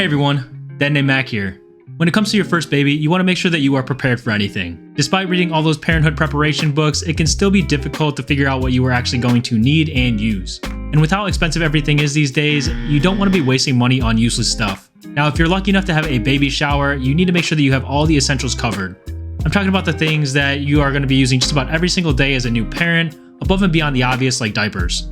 Hey everyone, Dad named Mac here. When it comes to your first baby, you want to make sure that you are prepared for anything. Despite reading all those parenthood preparation books, it can still be difficult to figure out what you are actually going to need and use. And with how expensive everything is these days, you don't want to be wasting money on useless stuff. Now, if you're lucky enough to have a baby shower, you need to make sure that you have all the essentials covered. I'm talking about the things that you are going to be using just about every single day as a new parent, above and beyond the obvious like diapers.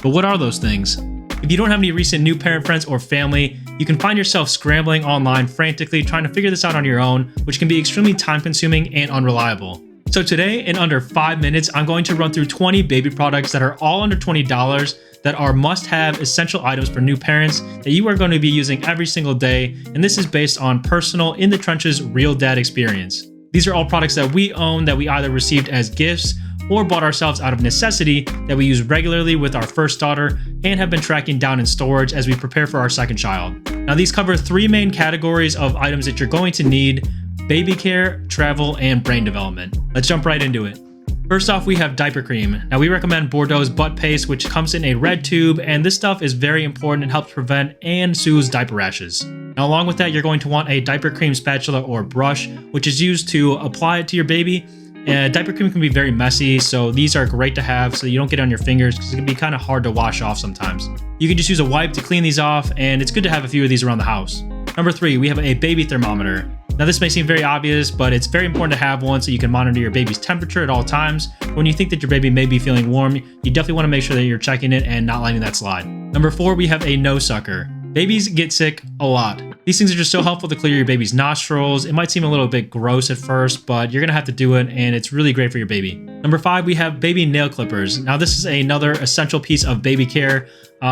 But what are those things? If you don't have any recent new parent friends or family, you can find yourself scrambling online frantically trying to figure this out on your own, which can be extremely time-consuming and unreliable. So today, in under 5 minutes, I'm going to run through 20 baby products that are all under $20 that are must-have essential items for new parents that you are going to be using every single day, and this is based on personal, in-the-trenches, real dad experience. These are all products that we own that we either received as gifts or bought ourselves out of necessity that we use regularly with our first daughter and have been tracking down in storage as we prepare for our second child. Now these cover 3 main categories of items that you're going to need: baby care, travel, and brain development. Let's jump right into it. First off, we have Diaper Cream. Now we recommend Bordeaux's butt paste, which comes in a red tube, and this stuff is very important and helps prevent and soothes diaper rashes. Now along with that, you're going to want a Diaper Cream spatula or brush, which is used to apply it to your baby. Diaper cream can be very messy, so these are great to have so you don't get it on your fingers because it can be kind of hard to wash off sometimes. You can just use a wipe to clean these off, and it's good to have a few of these around the house. Number 3, we have a baby thermometer. Now this may seem very obvious, but it's very important to have one so you can monitor your baby's temperature at all times. When you think that your baby may be feeling warm, you definitely want to make sure that you're checking it and not letting that slide. Number 4, we have a nose sucker. Babies get sick a lot. These things are just so helpful to clear your baby's nostrils. It might seem a little bit gross at first, but you're gonna have to do it, and it's really great for your baby. Number 5, we have baby nail clippers. Now this is another essential piece of baby care.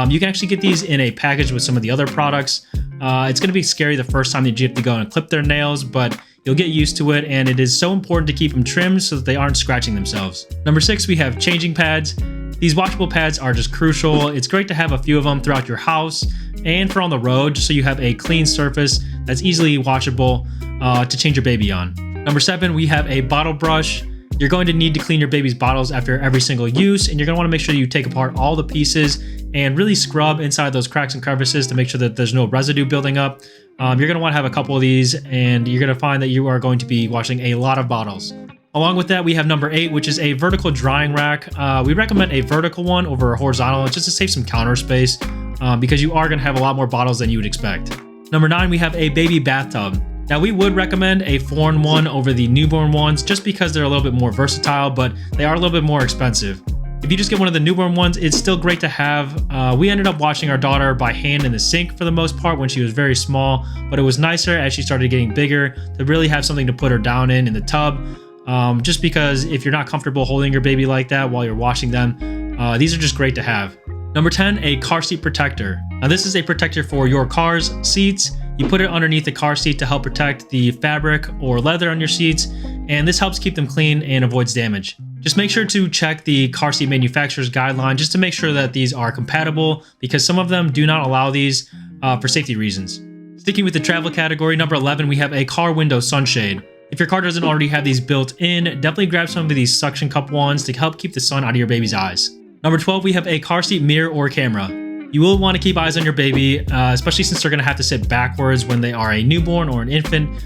You can actually get these in a package with some of the other products. It's gonna be scary the first time that you have to go and clip their nails, but you'll get used to it, and it is so important to keep them trimmed so that they aren't scratching themselves. Number 6, we have changing pads. These washable pads are just crucial. It's great to have a few of them throughout your house and for on the road, just so you have a clean surface that's easily washable to change your baby on. Number 7, we have a bottle brush. You're going to need to clean your baby's bottles after every single use, and you're going to want to make sure you take apart all the pieces and really scrub inside those cracks and crevices to make sure that there's no residue building up. You're going to want to have a couple of these, and you're going to find that you are going to be washing a lot of bottles. Along with that, we have number 8, which is a vertical drying rack. We recommend a vertical one over a horizontal just to save some counter space because you are going to have a lot more bottles than you would expect. Number 9, we have a baby bathtub. Now we would recommend a foreign one over the newborn ones just because they're a little bit more versatile, but they are a little bit more expensive. If you just get one of the newborn ones, it's still great to have. We ended up washing our daughter by hand in the sink for the most part when she was very small, but it was nicer as she started getting bigger to really have something to put her down in the tub. Just because if you're not comfortable holding your baby like that while you're washing them, these are just great to have. Number 10, a car seat protector. Now this is a protector for your car's seats. You put it underneath the car seat to help protect the fabric or leather on your seats, and this helps keep them clean and avoids damage. Just make sure to check the car seat manufacturer's guideline just to make sure that these are compatible, because some of them do not allow these for safety reasons. Sticking with the travel category, number 11, we have a car window sunshade. If your car doesn't already have these built in, definitely grab some of these suction cup ones to help keep the sun out of your baby's eyes. Number 12, we have a car seat mirror or camera. You will want to keep eyes on your baby, especially since they're going to have to sit backwards when they are a newborn or an infant.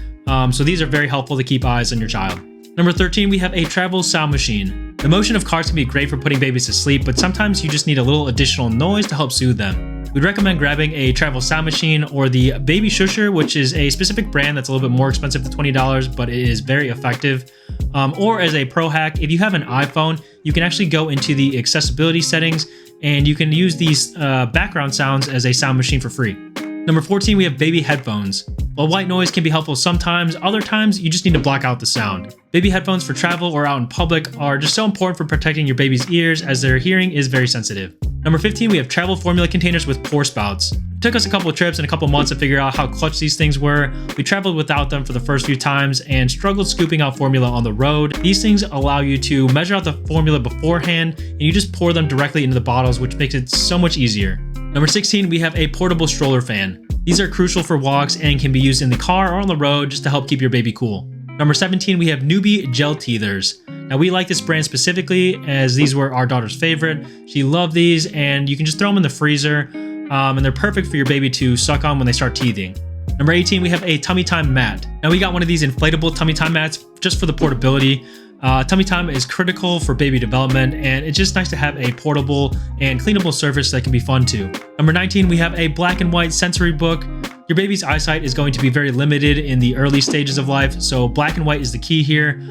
So these are very helpful to keep eyes on your child. Number 13, we have a travel sound machine. The motion of cars can be great for putting babies to sleep, but sometimes you just need a little additional noise to help soothe them. We'd recommend grabbing a travel sound machine or the Baby Shusher, which is a specific brand that's a little bit more expensive than $20, but it is very effective. Or as a pro hack, if you have an iPhone, you can actually go into the accessibility settings and you can use these background sounds as a sound machine for free. Number 14, we have baby headphones. While white noise can be helpful sometimes, other times you just need to block out the sound. Baby headphones for travel or out in public are just so important for protecting your baby's ears as their hearing is very sensitive. Number 15, we have travel formula containers with pour spouts. It took us a couple of trips and a couple of months to figure out how clutch these things were. We traveled without them for the first few times and struggled scooping out formula on the road. These things allow you to measure out the formula beforehand and you just pour them directly into the bottles, which makes it so much easier. Number 16, we have a portable stroller fan. These are crucial for walks and can be used in the car or on the road just to help keep your baby cool. Number 17, we have Newbie Gel Teethers. Now we like this brand specifically as these were our daughter's favorite. She loved these and you can just throw them in the freezer and they're perfect for your baby to suck on when they start teething. Number 18, we have a Tummy Time mat. Now we got one of these inflatable Tummy Time mats just for the portability. Tummy Time is critical for baby development, and it's just nice to have a portable and cleanable surface that can be fun too. Number 19, we have a black and white sensory book. Your baby's eyesight is going to be very limited in the early stages of life, so black and white is the key here.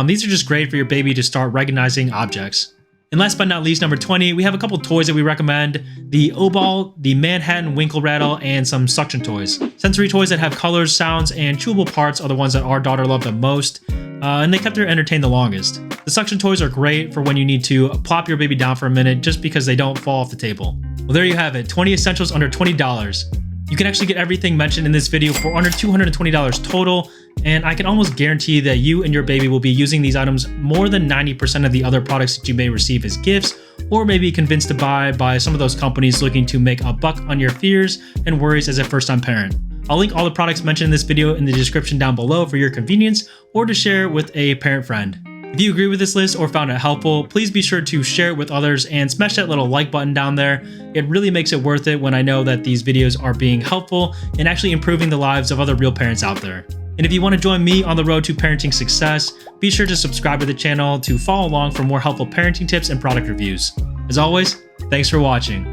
These are just great for your baby to start recognizing objects. And last but not least, number 20, we have a couple toys that we recommend. The O-Ball, the Manhattan Winkle Rattle, and some suction toys. Sensory toys that have colors, sounds, and chewable parts are the ones that our daughter loved the most, and they kept her entertained the longest. The suction toys are great for when you need to plop your baby down for a minute just because they don't fall off the table. Well, there you have it, 20 essentials under $20. You can actually get everything mentioned in this video for under $220 total, and I can almost guarantee that you and your baby will be using these items more than 90% of the other products that you may receive as gifts, or maybe convinced to buy by some of those companies looking to make a buck on your fears and worries as a first-time parent. I'll link all the products mentioned in this video in the description down below for your convenience, or to share with a parent friend. If you agree with this list or found it helpful, please be sure to share it with others and smash that little like button down there. It really makes it worth it when I know that these videos are being helpful and actually improving the lives of other real parents out there. And if you want to join me on the road to parenting success, be sure to subscribe to the channel to follow along for more helpful parenting tips and product reviews. As always, thanks for watching.